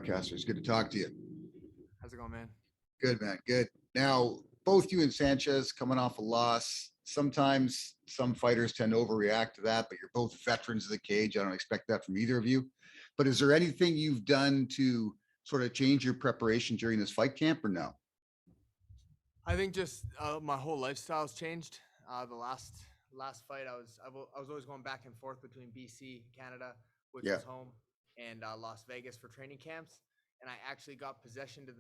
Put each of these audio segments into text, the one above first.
Podcasters, good to talk to you. How's it going, man? Good, man. Good. Now, both you and Sanchez coming off a loss. Sometimes some fighters tend to overreact to that, but you're both veterans of the cage. I don't expect that from either of you. But is there anything you've done to sort of change your preparation during this fight camp or no? I think just my whole lifestyle's changed. The last fight, I was always going back and forth between BC, Canada, which Yeah. was home, and Las Vegas for training camps. And I actually got possession to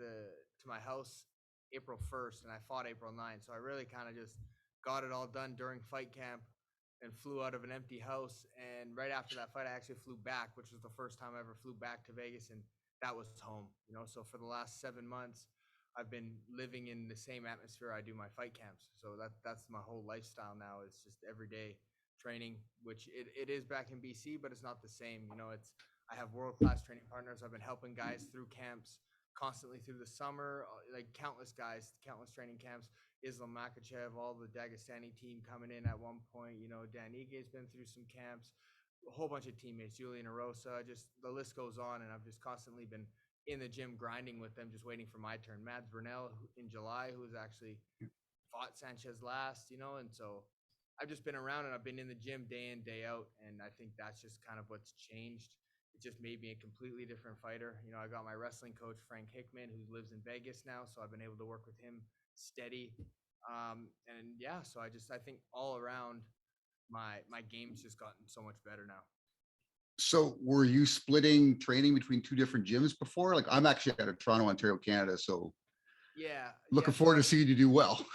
my house April 1st, and I fought April 9th. So I really kind of just got it all done during fight camp and flew out of an empty house. And right after that fight, I actually flew back, which was the first time I ever flew back to Vegas, and that was home. So for the last 7 months, I've been living in the same atmosphere I do my fight camps. So that's my whole lifestyle now. It's just everyday training, which it is back in BC, but it's not the same. I have world-class training partners. I've been helping guys through camps constantly through the summer, like countless guys, countless training camps. Islam Makachev, all the Dagestani team coming in at one point. Dan Ige's been through some camps, a whole bunch of teammates, Julian Arosa, just the list goes on. And I've just constantly been in the gym grinding with them, just waiting for my turn. Mads Burnell in July, who was actually fought Sanchez last, and so I've just been around and I've been in the gym day in, day out. And I think that's just kind of what's changed. It just made me a completely different fighter. I got my wrestling coach, Frank Hickman, who lives in Vegas now. So I've been able to work with him steady. And yeah, so I think all around my game's just gotten so much better now. So were you splitting training between two different gyms before? Like I'm actually out of Toronto, Ontario, Canada. So yeah, looking forward to seeing you do well.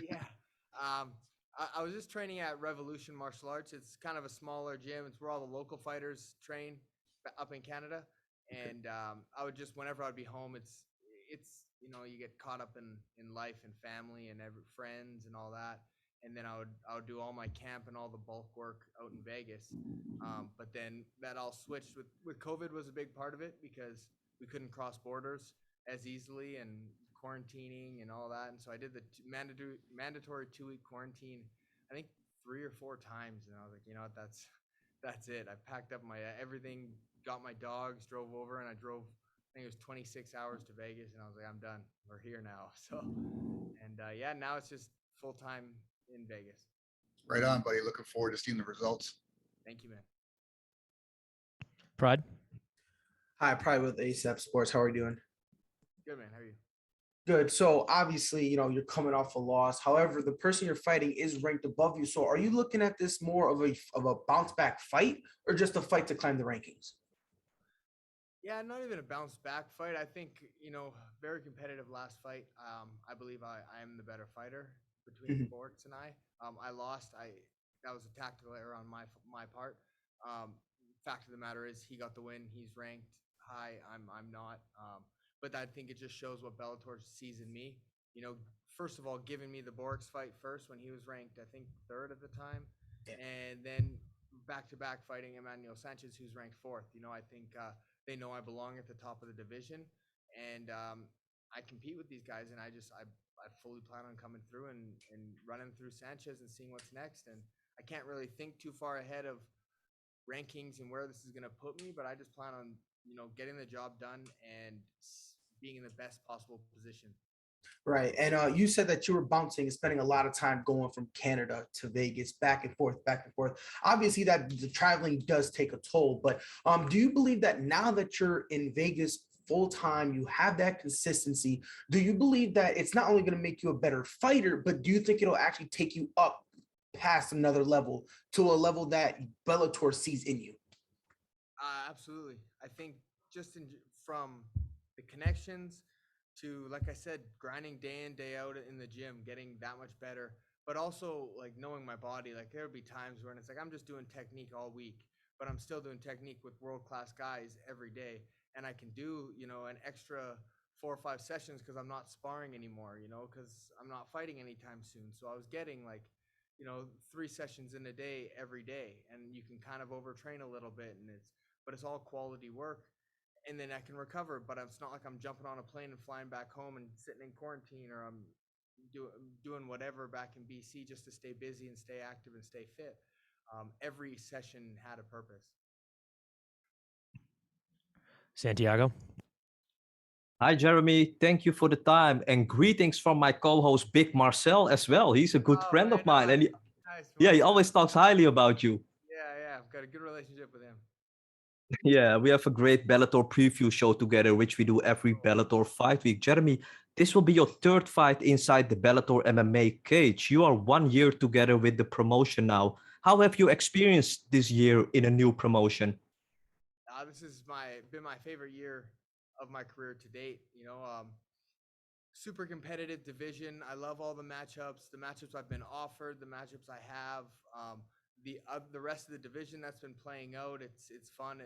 Yeah. I was just training at Revolution Martial Arts. It's kind of a smaller gym. It's where all the local fighters train up in Canada. And I would just, whenever I'd be home, it's you get caught up in life and family and friends and all that. And then I would do all my camp and all the bulk work out in Vegas. But then that all switched with COVID was a big part of it because we couldn't cross borders as easily and quarantining and all that. And so I did the mandatory 2-week quarantine, I think 3 or 4 times. And I was like, you know what, that's it. I packed up my everything, got my dogs, drove over, and I think it was 26 hours to Vegas. And I was like, I'm done. We're here now. So, and yeah, now it's just full time in Vegas. Right on, buddy. Looking forward to seeing the results. Thank you, man. Pride. Hi, Pride with ASAP Sports. How are you doing? Good, man. How are you? Good. So obviously, you're coming off a loss. However, the person you're fighting is ranked above you. So are you looking at this more of a bounce back fight or just a fight to climb the rankings? Yeah, not even a bounce back fight. I think, very competitive last fight. I believe I am the better fighter between Borks and I. I lost. That was a tactical error on my part. Fact of the matter is he got the win. He's ranked high. I'm not. But I think it just shows what Bellator sees in me. First of all, giving me the Borks fight first when he was ranked, I think, 3rd at the time. Yeah. And then back-to-back fighting Emmanuel Sanchez, who's ranked 4th. I think they know I belong at the top of the division. And I compete with these guys, and I fully plan on coming through and running through Sanchez and seeing what's next. And I can't really think too far ahead of rankings and where this is going to put me, but I just plan on, getting the job done and being in the best possible position. Right. And you said that you were bouncing and spending a lot of time going from Canada to Vegas, back and forth, back and forth. Obviously, that the traveling does take a toll. But do you believe that now that you're in Vegas full time, you have that consistency? Do you believe that it's not only going to make you a better fighter, but do you think it'll actually take you up past another level to a level that Bellator sees in you? Absolutely. I think just from the connections to, like I said, grinding day in, day out in the gym, getting that much better, but also like knowing my body. Like there would be times when it's like I'm just doing technique all week, but I'm still doing technique with world-class guys every day. And I can do, an extra 4 or 5 sessions because I'm not sparring anymore, because I'm not fighting anytime soon. So I was getting like, 3 sessions in a day every day, and you can kind of overtrain a little bit, but it's all quality work. And then I can recover, but it's not like I'm jumping on a plane and flying back home and sitting in quarantine, or I'm doing whatever back in BC just to stay busy and stay active and stay fit. Every session had a purpose. Santiago. Hi, Jeremy. Thank you for the time and greetings from my co-host Big Marcel as well. He's a good Oh friend man, of mine, and nice, yeah, he Marcel. always talks highly about you. Yeah, I've got a good relationship with him. Yeah, we have a great Bellator preview show together, which we do every Bellator fight week. Jeremy, this will be your third fight inside the Bellator MMA cage. You are 1 year together with the promotion now. How have you experienced this year in a new promotion? This has been my favorite year of my career to date. Super competitive division. I love all the matchups I've been offered, the matchups I have. The rest of the division that's been playing out. It's fun.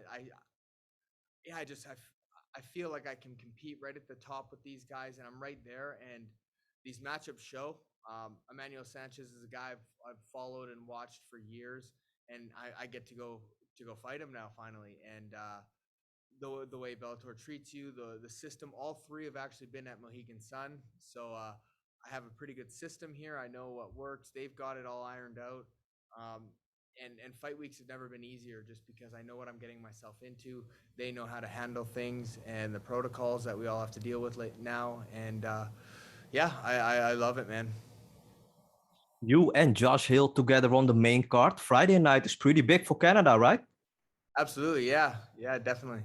Yeah, I feel like I can compete right at the top with these guys, and I'm right there. And these matchups show. Emmanuel Sanchez is a guy I've followed and watched for years, and I get to go fight him now finally. And the way Bellator treats you, the system. All three have actually been at Mohegan Sun, so I have a pretty good system here. I know what works. They've got it all ironed out. Um, and fight weeks have never been easier just because I know what I'm getting myself into. They know how to handle things and the protocols that we all have to deal with now. And yeah, I love it, man. You and Josh Hill together on the main card. Friday night is pretty big for Canada, right? Absolutely, yeah, definitely.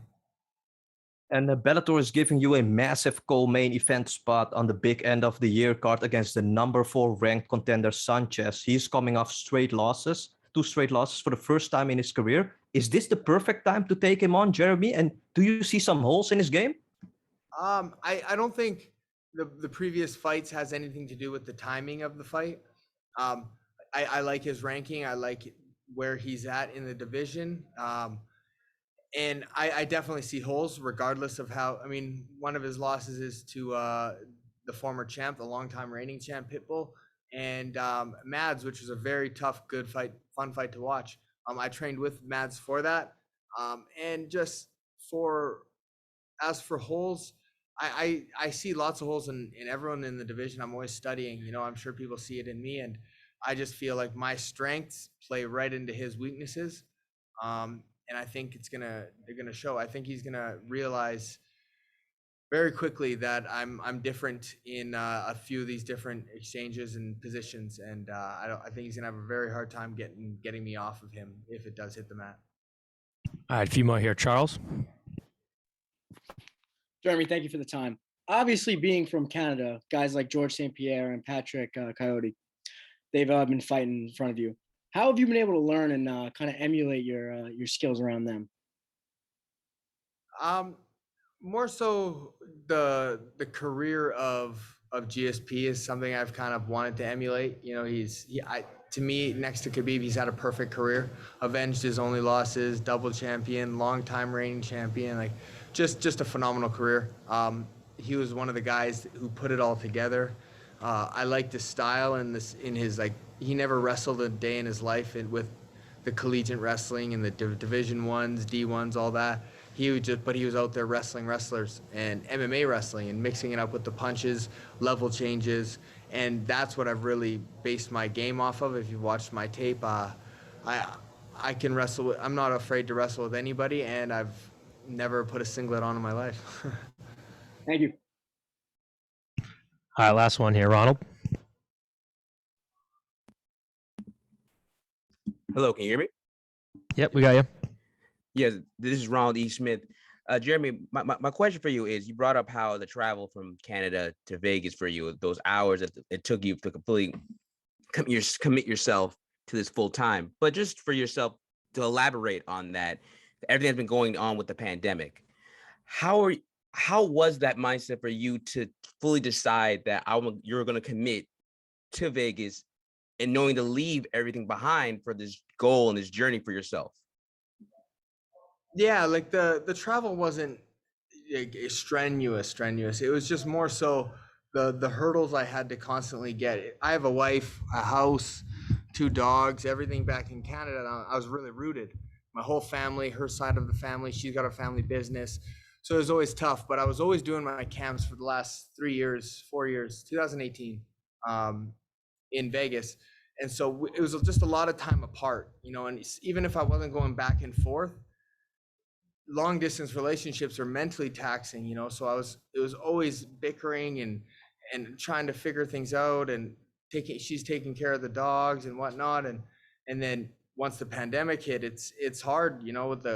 And Bellator is giving you a massive co-main event spot on the big end of the year card against the number 4 ranked contender Sanchez. He's coming off two straight losses for the first time in his career. Is this the perfect time to take him on, Jeremy? And do you see some holes in his game? I don't think the previous fights has anything to do with the timing of the fight. Um, I like his ranking. I like where he's at in the division. And I definitely see holes, regardless of how. I mean, one of his losses is to the former champ, the longtime reigning champ Pitbull, and Mads, which was a very tough, good fight, fun fight to watch. I trained with Mads for that, and just for as for holes, I see lots of holes in everyone in the division. I'm always studying. I'm sure people see it in me, and I just feel like my strengths play right into his weaknesses. And I think they're gonna show. I think he's gonna realize very quickly that I'm different in a few of these different exchanges and positions, and I think he's gonna have a very hard time getting me off of him if it does hit the mat. All right, a few more here. Charles? Jeremy, thank you for the time. Obviously, being from Canada, guys like George St. Pierre and Patrick Coyote, they've been fighting in front of you. How have you been able to learn and kind of emulate your skills around them? Um, More so the career of GSP is something I've kind of wanted to emulate. To me, next to Khabib, he's had a perfect career. Avenged his only losses, double champion, long-time reigning champion, like just a phenomenal career. He was one of the guys who put it all together. I liked his style and in his like he never wrestled a day in his life with the collegiate wrestling and the Division ones, D1s, all that. He was out there wrestling wrestlers and MMA wrestling and mixing it up with the punches, level changes, and that's what I've really based my game off of. If you've watched my tape, I can wrestle. I'm not afraid to wrestle with anybody, and I've never put a singlet on in my life. Thank you. All right, last one here. Ronald? Hello, can you hear me? Yep, we got you. Yes, this is Ronald E. Smith. Jeremy, my question for you is, you brought up how the travel from Canada to Vegas for you, those hours that it took you to completely commit yourself to this full time. But just for yourself to elaborate on that, everything that's been going on with the pandemic, how was that mindset for you to fully decide that you're going to commit to Vegas and knowing to leave everything behind for this goal and this journey for yourself? Yeah, like the travel wasn't strenuous. It was just more so the hurdles I had to constantly get. I have a wife, a house, two dogs, everything back in Canada. And I was really rooted. My whole family, her side of the family, she's got a family business. So it was always tough, but I was always doing my camps for the last 3 years, 4 years, 2018, in Vegas. And so it was just a lot of time apart, and even if I wasn't going back and forth, long distance relationships are mentally taxing, you know, so it was always bickering and trying to figure things out, and she's taking care of the dogs and whatnot. And then once the pandemic hit, it's hard, you know, with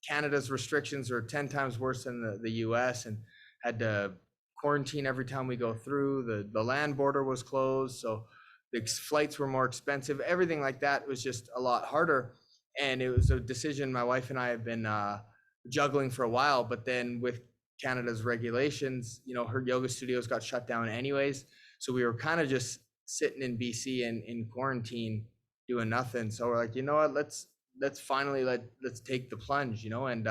Canada's restrictions are 10 times worse than the US, and had to quarantine every time we go through. The land border was closed, so the flights were more expensive. Everything like that was just a lot harder. And it was a decision my wife and I have been juggling for a while. But then with Canada's regulations, you know, her yoga studios got shut down anyways. So we were kind of just sitting in BC and in quarantine doing nothing. So we're like, you know what, let's finally let's take the plunge, you know, and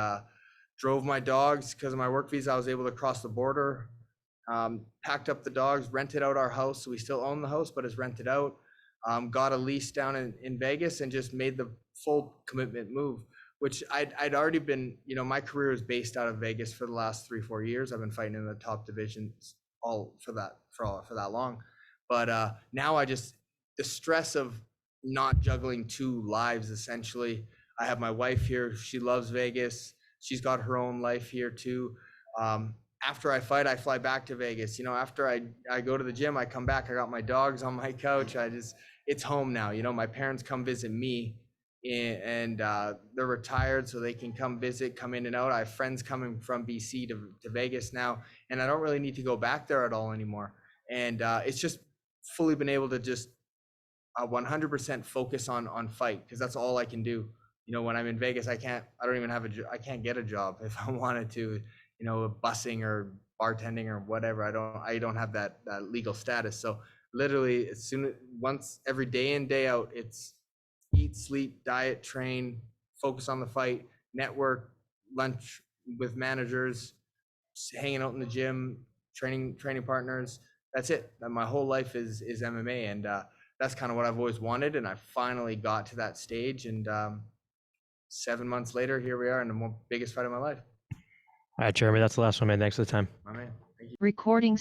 drove my dogs because of my work visa. I was able to cross the border, packed up the dogs, rented out our house. So we still own the house, but it's rented out. Got a lease down in Vegas and just made the full commitment move, which I'd already been, you know, my career is based out of Vegas for the last 3-4 years. I've been fighting in the top divisions all for that long. But now the stress of not juggling 2 lives, essentially. I have my wife here. She loves Vegas. She's got her own life here too. After I fight, I fly back to Vegas. You know, after I go to the gym, I come back. I got my dogs on my couch. It's home now. You know, my parents come visit me, and they're retired, so they can come visit, come in and out. I have friends coming from BC to Vegas now, and I don't really need to go back there at all anymore. And it's just fully been able to just 100% focus on fight, because that's all I can do. You know, when I'm in Vegas, I don't even have I can't get a job if I wanted to, you know, busing or bartending or whatever. I don't have that legal status. So literally once every day in, day out, it's eat, sleep, diet, train, focus on the fight, network, lunch with managers, hanging out in the gym, training partners. That's it. My whole life is MMA, and that's kind of what I've always wanted. And I finally got to that stage, and 7 months later, here we are in the biggest fight of my life. All right, Jeremy, that's the last one, man. Thanks for the time. My man. Thank you. Recording